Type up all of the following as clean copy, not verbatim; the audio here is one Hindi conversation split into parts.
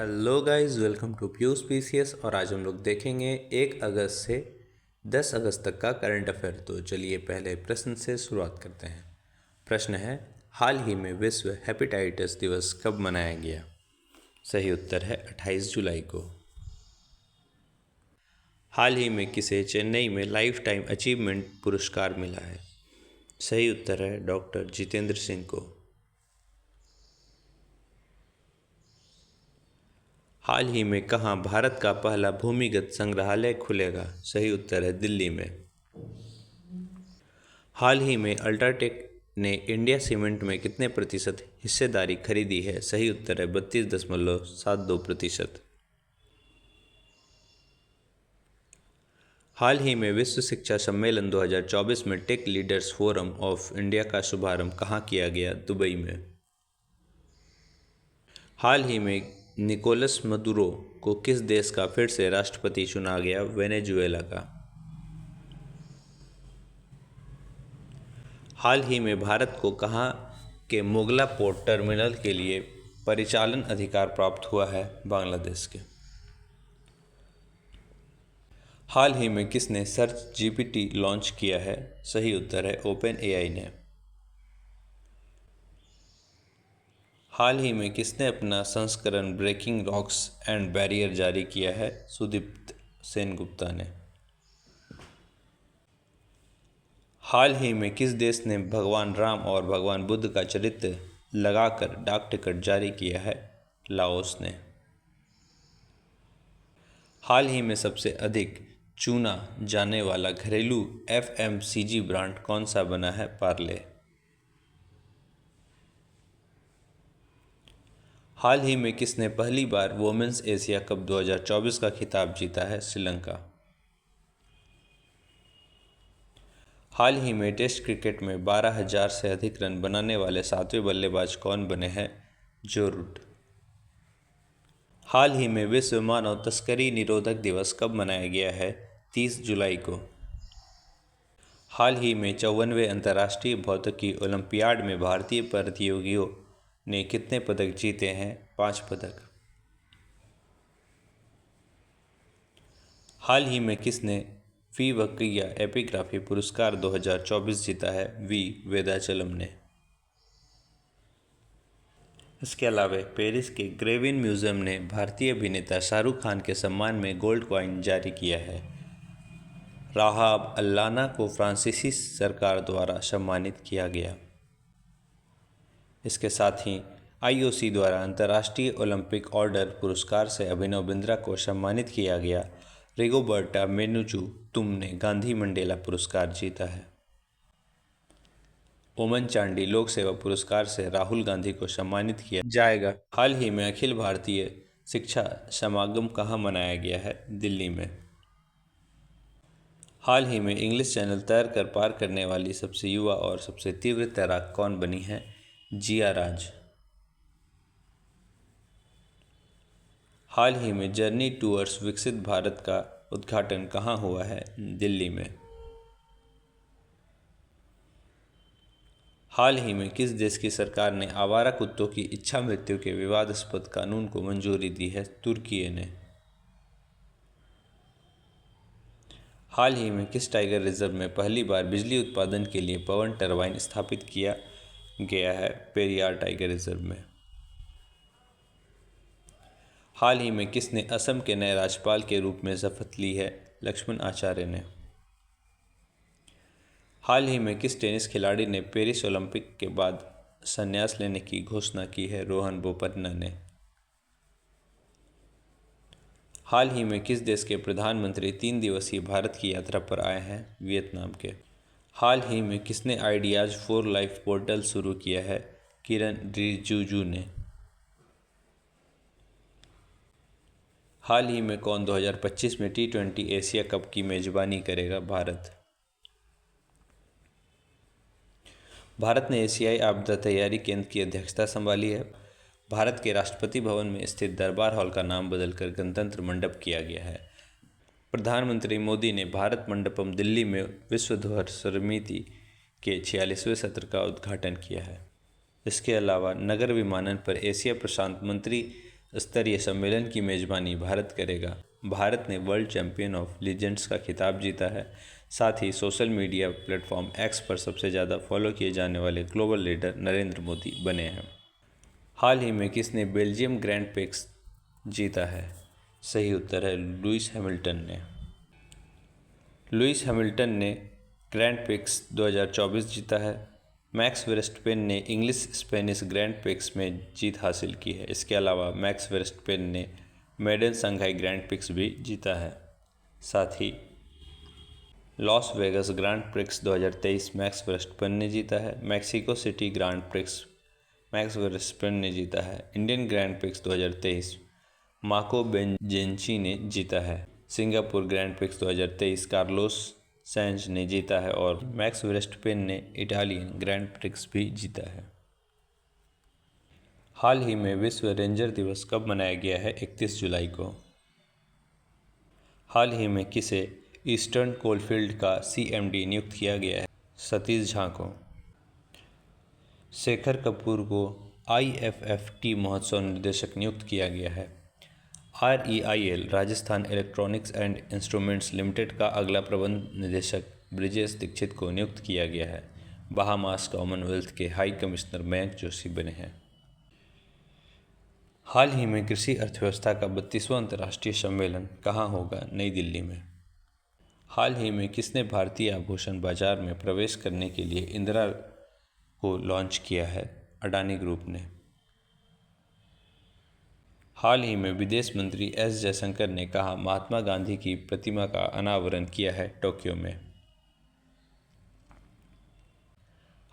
Hello guys, welcome to Piyush PCS. और आज हम लोग देखेंगे 1 अगस्त से 10 अगस्त तक का करंट अफेयर। तो चलिए पहले प्रश्न से शुरुआत करते हैं। प्रश्न है, हाल ही में विश्व हेपेटाइटिस दिवस कब मनाया गया? सही उत्तर है 28 जुलाई को। हाल ही में किसे चेन्नई में लाइफ टाइम अचीवमेंट पुरस्कार मिला है? सही उत्तर है डॉक्टर जितेंद्र सिंह को। हाल ही में कहाँ भारत का पहला भूमिगत संग्रहालय खुलेगा? सही उत्तर है दिल्ली में। हाल ही में अल्ट्राटेक ने इंडिया सीमेंट में कितने प्रतिशत हिस्सेदारी खरीदी है? सही उत्तर है 32.72%। हाल ही में विश्व शिक्षा सम्मेलन 2024 में tech leaders forum of India का शुभारंभ कहाँ किया गया? दुबई में। हाल ही में निकोलस मदुरो को किस देश का फिर से राष्ट्रपति चुना गया? वेनेजुएला का। हाल ही में भारत को कहाँ के मोगला पोर्ट टर्मिनल के लिए परिचालन अधिकार प्राप्त हुआ है? बांग्लादेश के। हाल ही में किसने सर्च जीपीटी लॉन्च किया है? सही उत्तर है ओपन एआई ने। हाल ही में किसने अपना संस्करण ब्रेकिंग रॉक्स एंड बैरियर जारी किया है? सुदीप्त सेनगुप्ता ने। हाल ही में किस देश ने भगवान राम और भगवान बुद्ध का चरित्र लगाकर डाक टिकट जारी किया है? लाओस ने। हाल ही में सबसे अधिक चुना जाने वाला घरेलू एफएमसीजी ब्रांड कौन सा बना है? पार्ले। हाल ही में किसने पहली बार वोमेन्स एशिया कप 2024 का खिताब जीता है? श्रीलंका। हाल ही में टेस्ट क्रिकेट में 12,000 से अधिक रन बनाने वाले 7वें बल्लेबाज कौन बने हैं? जो रूट। हाल ही में विश्व मानव तस्करी निरोधक दिवस कब मनाया गया है? 30 जुलाई को। हाल ही में 54वें अंतर्राष्ट्रीय भौतिकी ओलंपियाड में भारतीय प्रतियोगियों ने कितने पदक जीते हैं? 5 पदक। हाल ही में किसने फी वक्रिया एपिग्राफी पुरस्कार 2024 जीता है? वी वेदाचलम ने। इसके अलावा पेरिस के ग्रेविन म्यूजियम ने भारतीय अभिनेता शाहरुख खान के सम्मान में गोल्ड कॉइन जारी किया है। राहाब अल्लाना को फ्रांसीसी सरकार द्वारा सम्मानित किया गया। इसके साथ ही आईओसी द्वारा अंतर्राष्ट्रीय ओलंपिक ऑर्डर पुरस्कार से अभिनव बिंद्रा को सम्मानित किया गया। रिगोबर्टा मेनुचू तुम ने गांधी मंडेला पुरस्कार जीता है। ओमन चांडी लोक सेवा पुरस्कार से राहुल गांधी को सम्मानित किया जाएगा। हाल ही में अखिल भारतीय शिक्षा समागम कहाँ मनाया गया है? दिल्ली में। हाल ही में इंग्लिश चैनल तैर कर पार करने वाली सबसे युवा और सबसे तीव्र तैराक कौन बनी है? जिया राज। हाल ही में जर्नी टूअर्स विकसित भारत का उद्घाटन कहाँ हुआ है? दिल्ली में। हाल ही में किस देश की सरकार ने आवारा कुत्तों की इच्छा मृत्यु के विवादास्पद कानून को मंजूरी दी है? तुर्की ने। हाल ही में किस टाइगर रिजर्व में पहली बार बिजली उत्पादन के लिए पवन टरबाइन स्थापित किया गया है? पेरियार टाइगर रिजर्व में। हाल ही में किसने असम के नए राज्यपाल के रूप में शपथ ली है? लक्ष्मण आचार्य ने। हाल ही में किस टेनिस खिलाड़ी ने पेरिस ओलंपिक के बाद संन्यास लेने की घोषणा की है? रोहन बोपन्ना ने। हाल ही में किस देश के प्रधानमंत्री 3 दिवसीय भारत की यात्रा पर आए हैं? वियतनाम के। हाल ही में किसने आइडियाज फॉर लाइफ पोर्टल शुरू किया है? किरण रिजिजू ने। हाल ही में कौन 2025 में T20 एशिया कप की मेजबानी करेगा? भारत। भारत ने एशियाई आपदा तैयारी केंद्र की अध्यक्षता संभाली है। भारत के राष्ट्रपति भवन में स्थित दरबार हॉल का नाम बदलकर गणतंत्र मंडप किया गया है। प्रधानमंत्री मोदी ने भारत मंडपम दिल्ली में विश्व धरोहर समिति के 46वें सत्र का उद्घाटन किया है। इसके अलावा नगर विमानन पर एशिया प्रशांत मंत्री स्तरीय सम्मेलन की मेजबानी भारत करेगा। भारत ने वर्ल्ड चैंपियन ऑफ लीजेंड्स का खिताब जीता है। साथ ही सोशल मीडिया प्लेटफॉर्म एक्स पर सबसे ज़्यादा फॉलो किए जाने वाले ग्लोबल लीडर नरेंद्र मोदी बने हैं। हाल ही में किसने बेल्जियम ग्रैंड प्रिक्स जीता है? सही उत्तर है लुइस हैमिल्टन ने। लुइस हैमिल्टन ने ग्रैंड प्रिक्स 2024 जीता है। मैक्स वर्स्टपेन ने इंग्लिश स्पेनिश ग्रैंड प्रिक्स में जीत हासिल की है। इसके अलावा मैक्स वर्स्टपेन ने मेडन शंघाई ग्रैंड प्रिक्स भी जीता है। साथ ही Las Vegas Grand Prix 2023 Max Verstappen ने जीता है। Mexico City Grand Prix Max Verstappen ने जीता है। Indian Grand Prix 2023 Marco Bezzecchi ने जीता है। Singapore Grand Prix 2023 Carlos Sainz ने जीता है और मैक्स वर्स्टपेन ने इटालियन ग्रैंड प्रिक्स भी जीता है। हाल ही में विश्व रेंजर दिवस कब मनाया गया है? 31 जुलाई को। हाल ही में किसे ईस्टर्न कोलफील्ड का CMD नियुक्त किया गया है? सतीश झा को। शेखर कपूर को IFFT महोत्सव निर्देशक नियुक्त किया गया है। REIL Rajasthan electronics and instruments limited का अगला प्रबंध निदेशक ब्रिजेश दीक्षित को नियुक्त किया गया है। बहामास कॉमनवेल्थ के हाई कमिश्नर मयंक जोशी बने हैं। हाल ही में कृषि अर्थव्यवस्था का 32वां अंतर्राष्ट्रीय सम्मेलन कहाँ होगा? नई दिल्ली में। हाल ही में किसने भारतीय आभूषण बाजार में प्रवेश करने के लिए इंदिरा को लॉन्च किया है? अडानी ग्रुप ने। हाल ही में विदेश मंत्री S जयशंकर ने कहा महात्मा गांधी की प्रतिमा का अनावरण किया है टोक्यो में।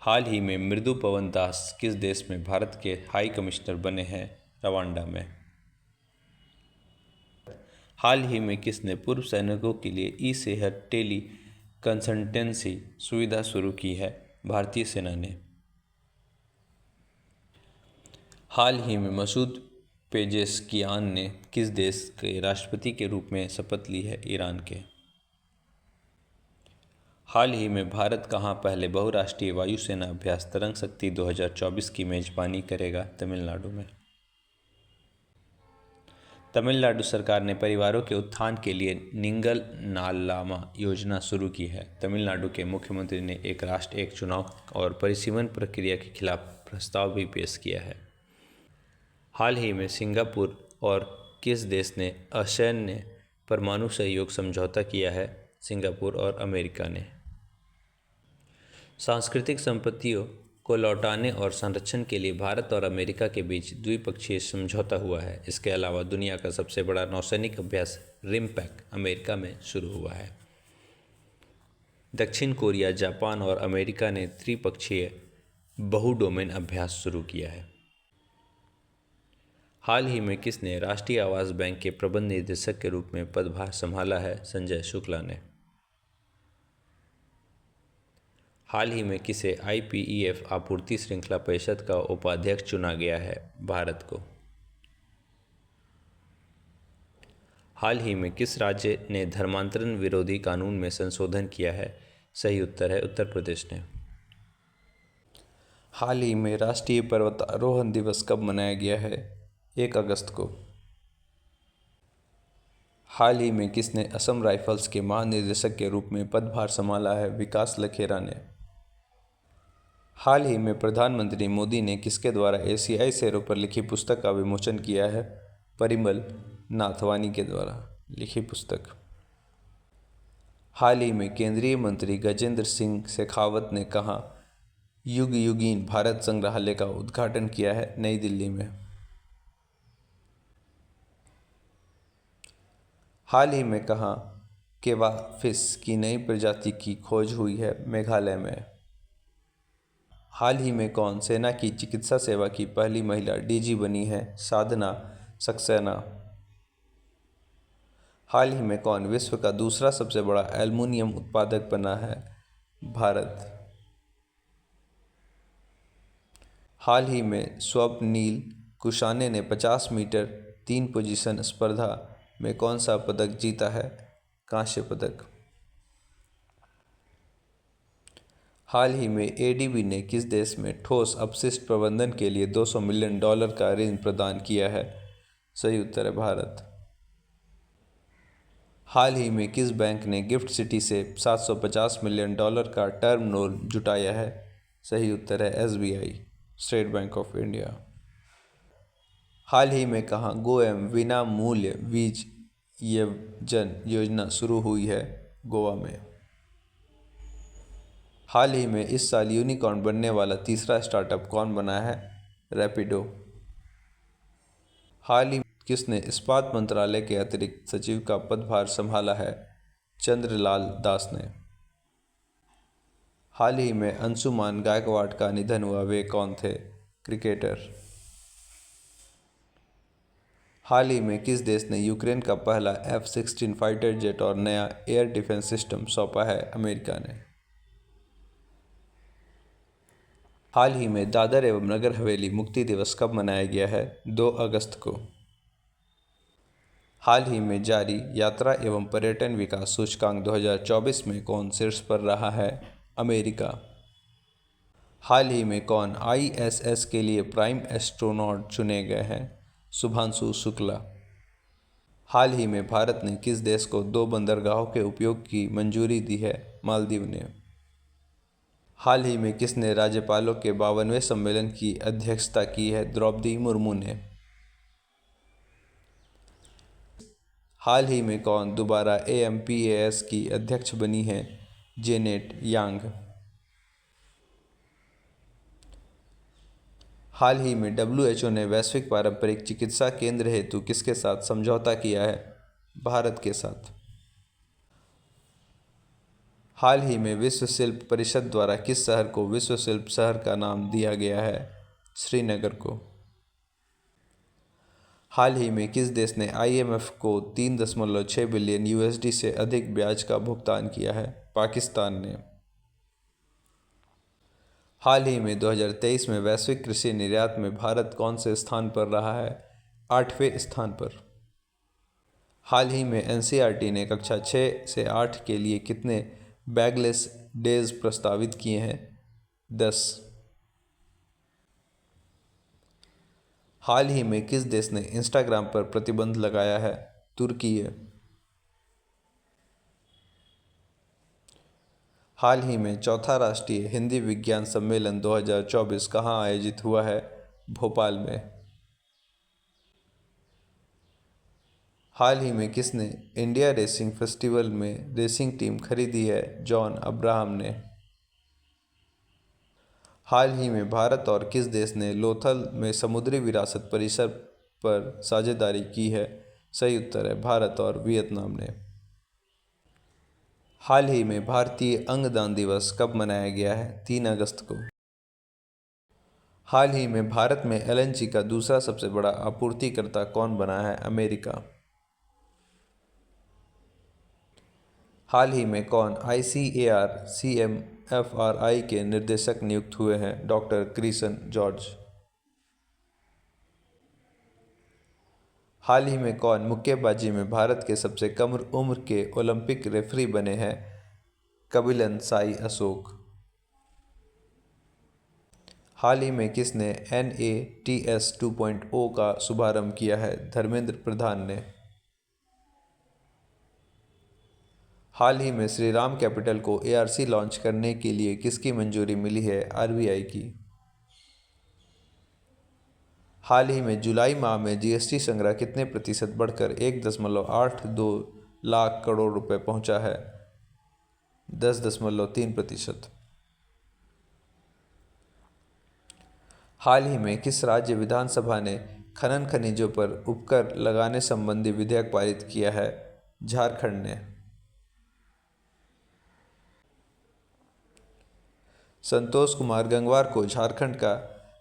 हाल ही में मृदु पवन दास किस देश में भारत के हाई कमिश्नर बने हैं? रवांडा में। हाल ही में किसने पूर्व सैनिकों के लिए ई-सेहत टेली कंसल्टेंसी सुविधा शुरू की है? भारतीय सेना ने। हाल ही में मसूद पेजेशकियान ने किस देश के राष्ट्रपति के रूप में शपथ ली है? ईरान के। हाल ही में भारत कहाँ पहले बहुराष्ट्रीय वायुसेना अभ्यास तरंग शक्ति 2024 की मेजबानी करेगा? तमिलनाडु में। तमिलनाडु सरकार ने परिवारों के उत्थान के लिए निंगल नालामा योजना शुरू की है। तमिलनाडु के मुख्यमंत्री ने एक राष्ट्र एक चुनाव और परिसीमन प्रक्रिया के खिलाफ प्रस्ताव भी पेश किया है। हाल ही में सिंगापुर और किस देश ने असैन्य परमाणु सहयोग समझौता किया है? सिंगापुर और अमेरिका ने। सांस्कृतिक संपत्तियों को लौटाने और संरक्षण के लिए भारत और अमेरिका के बीच द्विपक्षीय समझौता हुआ है। इसके अलावा दुनिया का सबसे बड़ा नौसैनिक अभ्यास रिमपैक अमेरिका में शुरू हुआ है। दक्षिण कोरिया, जापान और अमेरिका ने त्रिपक्षीय बहुडोमेन अभ्यास शुरू किया है। हाल ही में किसने राष्ट्रीय आवास बैंक के प्रबंध निदेशक के रूप में पदभार संभाला है? संजय शुक्ला ने। हाल ही में किसे IPEF आपूर्ति श्रृंखला परिषद का उपाध्यक्ष चुना गया है? भारत को। हाल ही में किस राज्य ने धर्मांतरण विरोधी कानून में संशोधन किया है? सही उत्तर है उत्तर प्रदेश ने। हाल ही में राष्ट्रीय पर्वतारोहण दिवस कब मनाया गया है? 1 अगस्त को। हाल ही में किसने असम राइफल्स के महानिदेशक के रूप में पदभार संभाला है? विकास लखेरा ने। हाल ही में प्रधानमंत्री मोदी ने किसके द्वारा एशियाई शेरों पर लिखी पुस्तक का विमोचन किया है? परिमल नाथवानी के द्वारा लिखी पुस्तक। हाल ही में केंद्रीय मंत्री गजेंद्र सिंह शेखावत ने कहा युग युगीन भारत संग्रहालय का उद्घाटन किया है? नई दिल्ली में। हाल ही में कहा केवाफिश की नई प्रजाति की खोज हुई है? मेघालय में। हाल ही में कौन सेना की चिकित्सा सेवा की पहली महिला DG बनी है? साधना सक्सेना। हाल ही में कौन विश्व का दूसरा सबसे बड़ा एल्युमिनियम उत्पादक बना है? भारत। हाल ही में स्वप्निल कुशाने ने 50 मीटर 3 पोजीशन स्पर्धा में कौन सा पदक जीता है? कांस्य पदक। हाल ही में ADB ने किस देश में ठोस अपशिष्ट प्रबंधन के लिए $200 मिलियन का ऋण प्रदान किया है? सही उत्तर है भारत। हाल ही में किस बैंक ने गिफ्ट सिटी से $750 मिलियन का टर्म लोन जुटाया है? सही उत्तर है SBI, State Bank of India. हाल ही में कहाँ गो एवं विना मूल्य बीज यजन योजना शुरू हुई है? गोवा में। हाल ही में इस साल यूनिकॉर्न बनने वाला तीसरा स्टार्टअप कौन बना है? रैपिडो। हाल ही में किसने इस्पात मंत्रालय के अतिरिक्त सचिव का पदभार संभाला है? चंद्रलाल दास ने। हाल ही में अंशुमान गायकवाड़ का निधन हुआ, वे कौन थे? क्रिकेटर। हाल ही में किस देश ने यूक्रेन का पहला F-16 फाइटर जेट और नया एयर डिफेंस सिस्टम सौंपा है? अमेरिका ने। हाल ही में दादर एवं नगर हवेली मुक्ति दिवस कब मनाया गया है? 2 अगस्त को। हाल ही में जारी यात्रा एवं पर्यटन विकास सूचकांक 2024 में कौन शीर्ष पर रहा है? अमेरिका। हाल ही में कौन ISS के लिए प्राइम एस्ट्रोनॉट चुने गए हैं? शुभांशु शुक्ला। हाल ही में भारत ने किस देश को 2 बंदरगाहों के उपयोग की मंजूरी दी है? मालदीव ने। हाल ही में किसने राज्यपालों के 52वें सम्मेलन की अध्यक्षता की है? द्रौपदी मुर्मू ने। हाल ही में कौन दोबारा AMPAS की अध्यक्ष बनी है? जेनेट यांग। हाल ही में WHO ने वैश्विक पारंपरिक चिकित्सा केंद्र हेतु किसके साथ समझौता किया है? भारत के साथ। हाल ही में विश्व शिल्प परिषद द्वारा किस शहर को विश्व शिल्प शहर का नाम दिया गया है? श्रीनगर को। हाल ही में किस देश ने IMF को 3.6 बिलियन USD से अधिक ब्याज का भुगतान किया है? पाकिस्तान ने। हाल ही में 2023 में वैश्विक कृषि निर्यात में भारत कौन से स्थान पर रहा है? 8वें स्थान पर। हाल ही में NCERT ने कक्षा 6 से 8 के लिए कितने बैगलेस डेज प्रस्तावित किए हैं? 10। हाल ही में किस देश ने इंस्टाग्राम पर प्रतिबंध लगाया है? तुर्की। हाल ही में चौथा राष्ट्रीय हिंदी विज्ञान सम्मेलन 2024 कहाँ आयोजित हुआ है? भोपाल में। हाल ही में किसने इंडिया रेसिंग फेस्टिवल में रेसिंग टीम खरीदी है? जॉन अब्राहम ने। हाल ही में भारत और किस देश ने लोथल में समुद्री विरासत परिसर पर साझेदारी की है? सही उत्तर है भारत और वियतनाम ने। हाल ही में भारतीय अंगदान दिवस कब मनाया गया है? 3 अगस्त को। हाल ही में भारत में LNG का दूसरा सबसे बड़ा आपूर्तिकर्ता कौन बना है? अमेरिका। हाल ही में कौन ICAR CMFRI के निर्देशक नियुक्त हुए हैं? Doctor Krishna George. हाल ही में कौन मुक्केबाजी में भारत के सबसे कम उम्र के ओलंपिक रेफरी बने हैं? कबिलन साई अशोक। हाल ही में किसने NATS 2.0 का शुभारंभ किया है? धर्मेंद्र प्रधान ने। हाल ही में श्रीराम कैपिटल को ARC लॉन्च करने के लिए किसकी मंजूरी मिली है? RBI की। हाल ही में जुलाई माह में GST संग्रह कितने प्रतिशत बढ़कर 1.82 लाख करोड़ रुपए पहुंचा है? 10.3%। हाल ही में किस राज्य विधानसभा ने खनन खनिजों पर उपकर लगाने संबंधी विधेयक पारित किया है? झारखंड ने। संतोष कुमार गंगवार को झारखंड का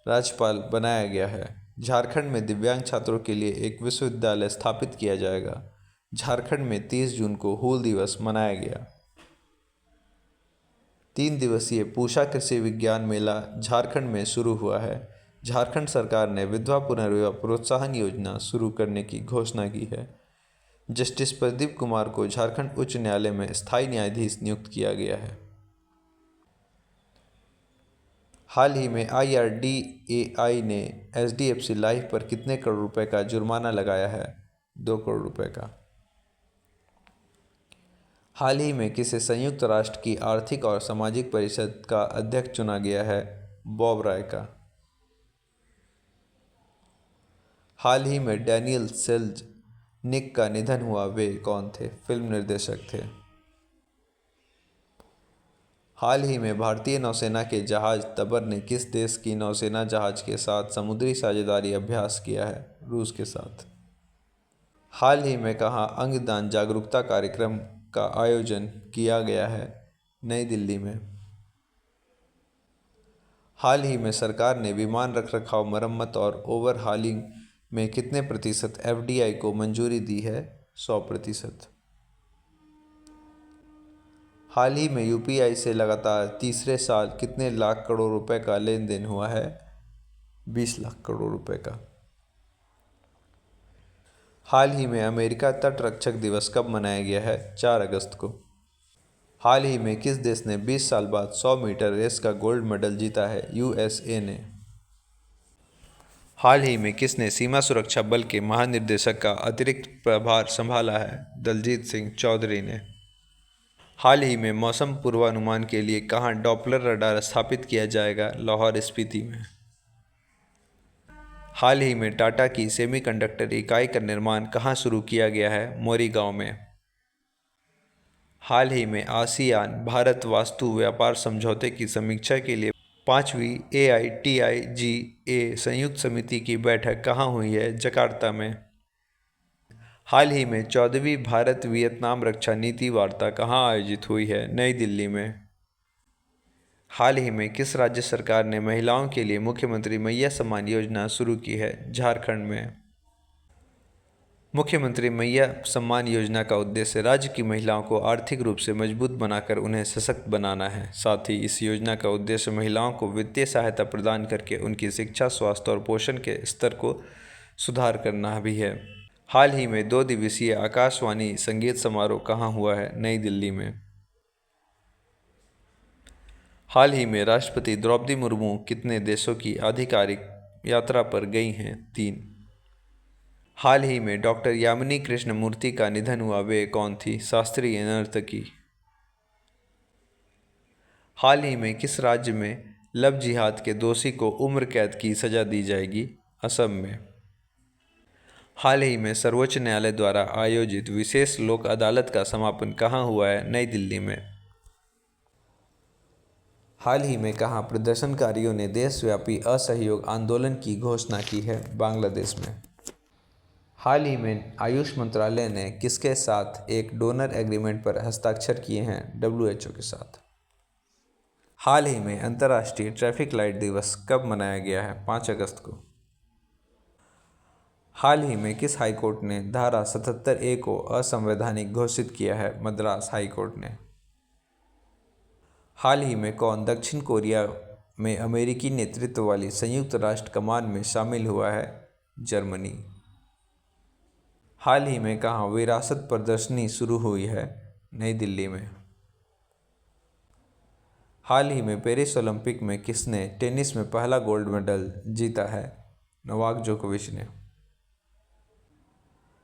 राज्यपाल बनाया गया है। झारखंड में दिव्यांग छात्रों के लिए एक विश्वविद्यालय स्थापित किया जाएगा। झारखंड में 30 जून को हूल दिवस मनाया गया। 3 दिवसीय पूषा कृषि विज्ञान मेला झारखंड में शुरू हुआ है। झारखंड सरकार ने विधवा पुनर्विवाह प्रोत्साहन योजना शुरू करने की घोषणा की है। जस्टिस प्रदीप कुमार को झारखंड उच्च न्यायालय में स्थायी न्यायाधीश नियुक्त किया गया है। हाल ही में IRDAI ने HDFC लाइफ पर कितने करोड़ रुपए का जुर्माना लगाया है? 2 करोड़ रुपए का। हाल ही में किसे संयुक्त राष्ट्र की आर्थिक और सामाजिक परिषद का अध्यक्ष चुना गया है? बॉब राय का। हाल ही में डैनियल सेल्ज़निक का निधन हुआ, वे कौन थे? फिल्म निर्देशक थे। हाल ही में भारतीय नौसेना के जहाज तबर ने किस देश की नौसेना जहाज के साथ समुद्री साझेदारी अभ्यास किया है? रूस के साथ। हाल ही में कहाँ अंगदान जागरूकता कार्यक्रम का आयोजन किया गया है? नई दिल्ली में। हाल ही में सरकार ने विमान रखरखाव, मरम्मत और ओवरहालिंग में कितने प्रतिशत FDI को मंजूरी दी है? 100%। हाल ही में UPI से लगातार तीसरे साल कितने लाख करोड़ रुपए का लेन देन हुआ है? 20 लाख करोड़ रुपए का। हाल ही में अमेरिका तटरक्षक दिवस कब मनाया गया है? 4 अगस्त को। हाल ही में किस देश ने 20 साल बाद 100 मीटर रेस का गोल्ड मेडल जीता है? USA ने। हाल ही में किसने सीमा सुरक्षा बल के महानिदेशक का अतिरिक्त प्रभार संभाला है? दलजीत सिंह चौधरी ने। हाल ही में मौसम पूर्वानुमान के लिए कहाँ डॉपलर रडार स्थापित किया जाएगा? लाहौर स्पीति में। हाल ही में टाटा की सेमीकंडक्टर इकाई का निर्माण कहाँ शुरू किया गया है? मोरीगांव में। हाल ही में आसियान भारत वास्तु व्यापार समझौते की समीक्षा के लिए 5वीं AITIGA संयुक्त समिति की बैठक कहाँ हुई है? जकार्ता में। हाल ही में 14वीं भारत वियतनाम रक्षा नीति वार्ता कहाँ आयोजित हुई है? नई दिल्ली में। हाल ही में किस राज्य सरकार ने महिलाओं के लिए मुख्यमंत्री मैया सम्मान योजना शुरू की है? झारखंड में। मुख्यमंत्री मैया सम्मान योजना का उद्देश्य राज्य की महिलाओं को आर्थिक रूप से मजबूत बनाकर उन्हें सशक्त बनाना है। साथ ही इस योजना का उद्देश्य महिलाओं को वित्तीय सहायता प्रदान करके उनकी शिक्षा, स्वास्थ्य और पोषण के स्तर को सुधार करना भी है। हाल ही में 2 दिवसीय आकाशवाणी संगीत समारोह कहाँ हुआ है? नई दिल्ली में। हाल ही में राष्ट्रपति द्रौपदी मुर्मू कितने देशों की आधिकारिक यात्रा पर गई हैं? 3। हाल ही में डॉक्टर यामिनी कृष्णमूर्ति का निधन हुआ, वे कौन थी? शास्त्रीय नर्तकी। हाल ही में किस राज्य में लव जिहाद के दोषी को उम्र कैद की सजा दी जाएगी? असम में। हाल ही में सर्वोच्च न्यायालय द्वारा आयोजित विशेष लोक अदालत का समापन कहाँ हुआ है? नई दिल्ली में। हाल ही में कहाँ प्रदर्शनकारियों ने देशव्यापी असहयोग आंदोलन की घोषणा की है? बांग्लादेश में। हाल ही में आयुष मंत्रालय ने किसके साथ एक डोनर एग्रीमेंट पर हस्ताक्षर किए हैं? WHO के साथ। हाल ही में अंतर्राष्ट्रीय ट्रैफिक लाइट दिवस कब मनाया गया है? 5 अगस्त को। हाल ही में किस हाईकोर्ट ने धारा 77A को असंवैधानिक घोषित किया है? मद्रास हाईकोर्ट ने। हाल ही में कौन दक्षिण कोरिया में अमेरिकी नेतृत्व वाली संयुक्त राष्ट्र कमान में शामिल हुआ है? जर्मनी। हाल ही में कहाँ विरासत प्रदर्शनी शुरू हुई है? नई दिल्ली में। हाल ही में पेरिस ओलंपिक में किसने टेनिस में पहला गोल्ड मेडल जीता है? नोवाक जोकोविच ने।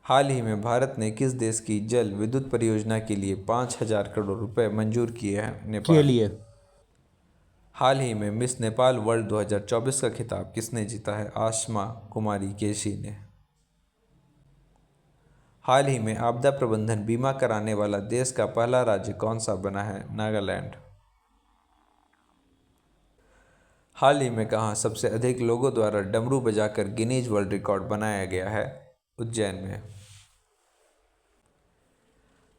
हाल ही में भारत ने किस देश की जल विद्युत परियोजना के लिए 5,000 करोड़ रुपए मंजूर किए हैं? नेपाल के लिए। हाल ही में मिस नेपाल वर्ल्ड 2024 का खिताब किसने जीता है? आसमा कुमारी केसी ने। हाल ही में आपदा प्रबंधन बीमा कराने वाला देश का पहला राज्य कौन सा बना है? नागालैंड। हाल ही में कहाँ सबसे अधिक लोगों द्वारा डमरू बजाकर गिनीज वर्ल्ड रिकॉर्ड बनाया गया है? उज्जैन में।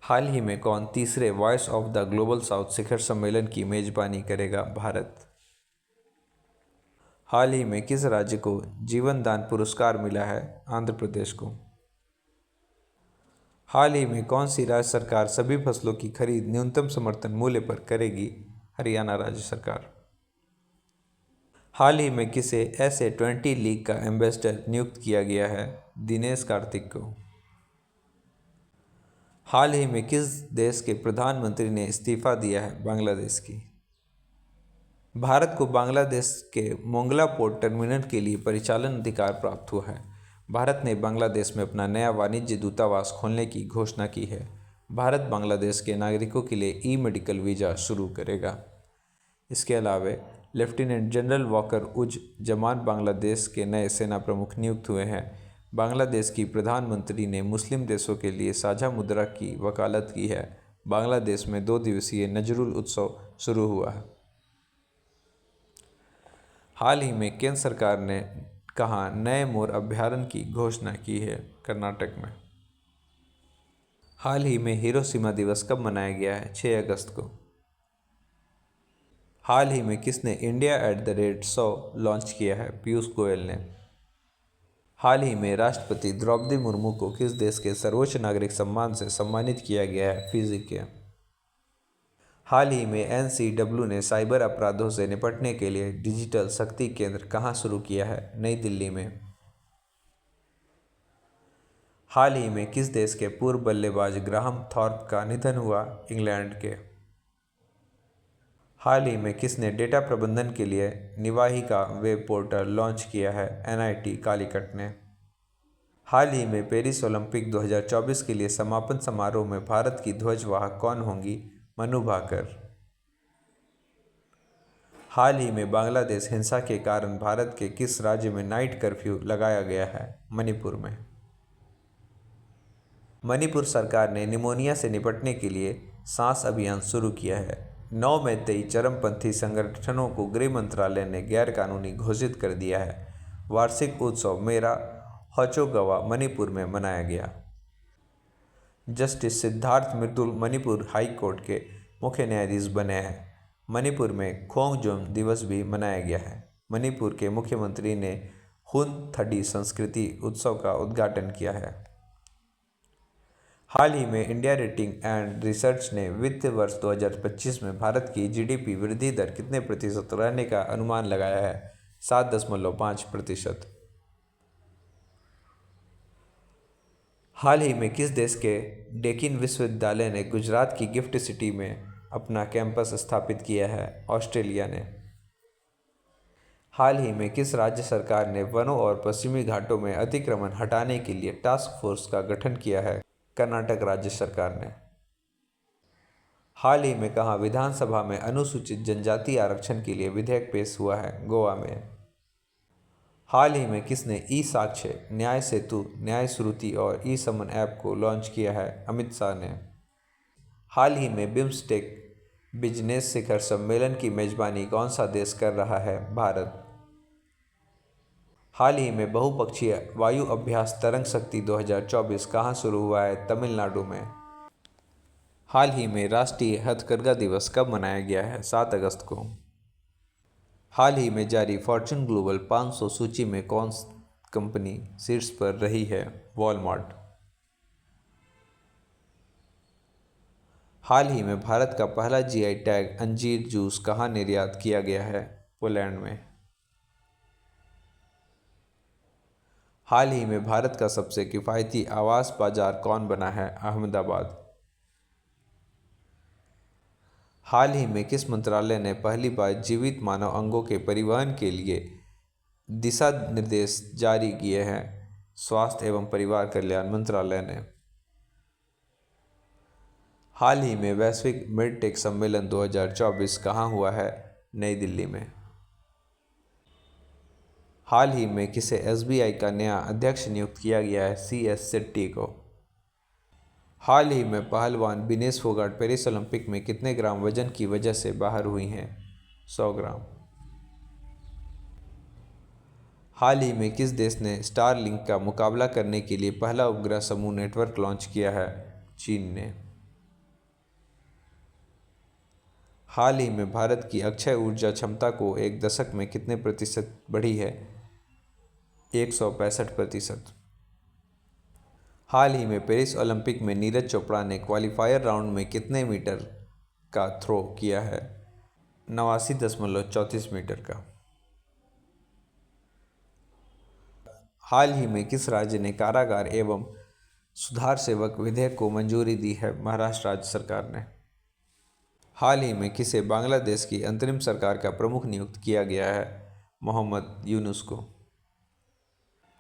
हाल ही में कौन तीसरे Voice of the Global South शिखर सम्मेलन की मेजबानी करेगा? भारत। हाल ही में किस राज्य को जीवन दान पुरस्कार मिला है? आंध्र प्रदेश को। हाल ही में कौन सी राज्य सरकार सभी फसलों की खरीद न्यूनतम समर्थन मूल्य पर करेगी? हरियाणा राज्य सरकार। हाल ही में किसे SA20 लीग का एम्बेसडर नियुक्त किया गया है? दिनेश कार्तिक को। हाल ही में किस देश के प्रधानमंत्री ने इस्तीफा दिया है? बांग्लादेश की। भारत को बांग्लादेश के मोंगला पोर्ट टर्मिनल के लिए परिचालन अधिकार प्राप्त हुआ है। भारत ने बांग्लादेश में अपना नया वाणिज्य दूतावास खोलने की घोषणा की है। भारत बांग्लादेश के नागरिकों के लिए ई मेडिकल वीज़ा शुरू करेगा। इसके अलावा लेफ्टिनेंट जनरल वॉकर उज जमान बांग्लादेश के नए सेना प्रमुख नियुक्त हुए हैं। बांग्लादेश की प्रधानमंत्री ने मुस्लिम देशों के लिए साझा मुद्रा की वकालत की है। बांग्लादेश में 2 दिवसीय नजरुल उत्सव शुरू हुआ है। हाल ही में केंद्र सरकार ने कहा नए मोर अभयारण्य की घोषणा की है कर्नाटक में। हाल ही में हिरोशिमा दिवस कब मनाया गया है? 6 अगस्त को। हाल ही में किसने India@100 लॉन्च किया है? पीयूष गोयल ने। हाल ही में राष्ट्रपति द्रौपदी मुर्मू को किस देश के सर्वोच्च नागरिक सम्मान से सम्मानित किया गया है? फिजी के। हाल ही में NCW ने साइबर अपराधों से निपटने के लिए डिजिटल शक्ति केंद्र कहाँ शुरू किया है? नई दिल्ली में। हाल ही में किस देश के पूर्व बल्लेबाज ग्राहम थॉर्प का निधन हुआ? इंग्लैंड के। हाल ही में किसने डेटा प्रबंधन के लिए निवाहिका वेब पोर्टल लॉन्च किया है? NIT कालीकट ने। हाल ही में पेरिस ओलंपिक 2024 के लिए समापन समारोह में भारत की ध्वजवाहक कौन होंगी? मनु भाकर। हाल ही में बांग्लादेश हिंसा के कारण भारत के किस राज्य में नाइट कर्फ्यू लगाया गया है? मणिपुर में। मणिपुर सरकार ने निमोनिया से निपटने के लिए सांस अभियान शुरू किया है। 9 मैतेई चरमपंथी संगठनों को गृह मंत्रालय ने गैरकानूनी घोषित कर दिया है। वार्षिक उत्सव मेरा होचोगवा मणिपुर में मनाया गया। जस्टिस सिद्धार्थ मृदुल मणिपुर हाई कोर्ट के मुख्य न्यायाधीश बने हैं। मणिपुर में खोंगजोम दिवस भी मनाया गया है। मणिपुर के मुख्यमंत्री ने हुन थडी संस्कृति उत्सव का उद्घाटन किया है। हाल ही में इंडिया रेटिंग एंड रिसर्च ने वित्त वर्ष 2025 में भारत की GDP वृद्धि दर कितने प्रतिशत रहने का अनुमान लगाया है? 7.5%। हाल ही में किस देश के डेकिन विश्वविद्यालय ने गुजरात की गिफ्ट सिटी में अपना कैंपस स्थापित किया है? ऑस्ट्रेलिया ने। हाल ही में किस राज्य सरकार ने वनों और पश्चिमी घाटों में अतिक्रमण हटाने के लिए टास्क फोर्स का गठन किया है? कर्नाटक राज्य सरकार ने। हाल ही में कहाँ विधानसभा में अनुसूचित जनजाति आरक्षण के लिए विधेयक पेश हुआ है? गोवा में। हाल ही में किसने ई साक्ष्य, न्याय सेतु, न्याय श्रुति और ई समन ऐप को लॉन्च किया है? अमित शाह ने। हाल ही में बिम्स्टेक बिजनेस शिखर सम्मेलन की मेजबानी कौन सा देश कर रहा है? भारत। हाल ही में बहुपक्षीय वायु अभ्यास तरंग शक्ति 2024 कहाँ शुरू हुआ है? तमिलनाडु में। हाल ही में राष्ट्रीय हथकरघा दिवस कब मनाया गया है? 7 अगस्त को। हाल ही में जारी फॉर्च्यून ग्लोबल 500 सूची में कौन कंपनी शीर्ष पर रही है? वॉलमार्ट। हाल ही में भारत का पहला GI टैग अंजीर जूस कहाँ निर्यात किया गया है? पोलैंड में। हाल ही में भारत का सबसे किफ़ायती आवास बाजार कौन बना है? अहमदाबाद। हाल ही में किस मंत्रालय ने पहली बार जीवित मानव अंगों के परिवहन के लिए दिशा निर्देश जारी किए हैं? स्वास्थ्य एवं परिवार कल्याण मंत्रालय ने। हाल ही में वैश्विक मिडटेक सम्मेलन 2024 कहाँ हुआ है? नई दिल्ली में। हाल ही में किसे SBI का नया अध्यक्ष नियुक्त किया गया है? CS शेट्टी को। हाल ही में पहलवान विनेश फोगाट पेरिस ओलंपिक में कितने ग्राम वजन की वजह से बाहर हुई हैं? 100 ग्राम। हाल ही में किस देश ने स्टारलिंक का मुकाबला करने के लिए पहला उपग्रह समूह नेटवर्क लॉन्च किया है? चीन ने। हाल ही में भारत की अक्षय ऊर्जा क्षमता को एक दशक में कितने प्रतिशत बढ़ी है? 165%। हाल ही में पेरिस ओलंपिक में नीरज चोपड़ा ने क्वालिफायर राउंड में कितने मीटर का थ्रो किया है? 89.34 मीटर का। हाल ही में किस राज्य ने कारागार एवं सुधार सेवक विधेयक को मंजूरी दी है? महाराष्ट्र राज्य सरकार ने। हाल ही में किसे बांग्लादेश की अंतरिम सरकार का प्रमुख नियुक्त किया गया है? मोहम्मद यूनुस को।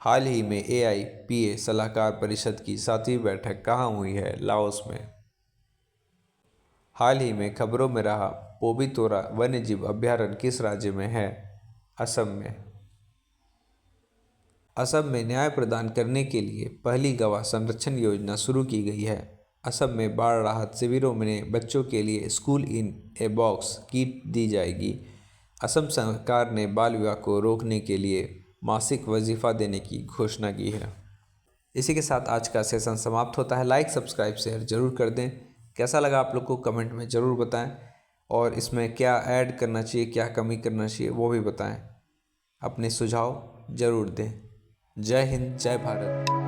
हाल ही में AIPA सलाहकार परिषद की 7वीं बैठक कहाँ हुई है? लाओस में। हाल ही में खबरों में रहा पोबितोरा वन्यजीव अभयारण्य किस राज्य में है? असम में। असम में न्याय प्रदान करने के लिए पहली गवाह संरक्षण योजना शुरू की गई है। असम में बाढ़ राहत शिविरों में बच्चों के लिए school in a box kit दी जाएगी। असम सरकार ने बाल विवाह को रोकने के लिए मासिक वजीफा देने की घोषणा की है। इसी के साथ आज का सेशन समाप्त होता है। लाइक सब्सक्राइब शेयर जरूर कर दें। कैसा लगा आप लोग को कमेंट में ज़रूर बताएं और इसमें क्या ऐड करना चाहिए, क्या कमी करना चाहिए वो भी बताएं। अपने सुझाव ज़रूर दें। जय हिंद, जय भारत।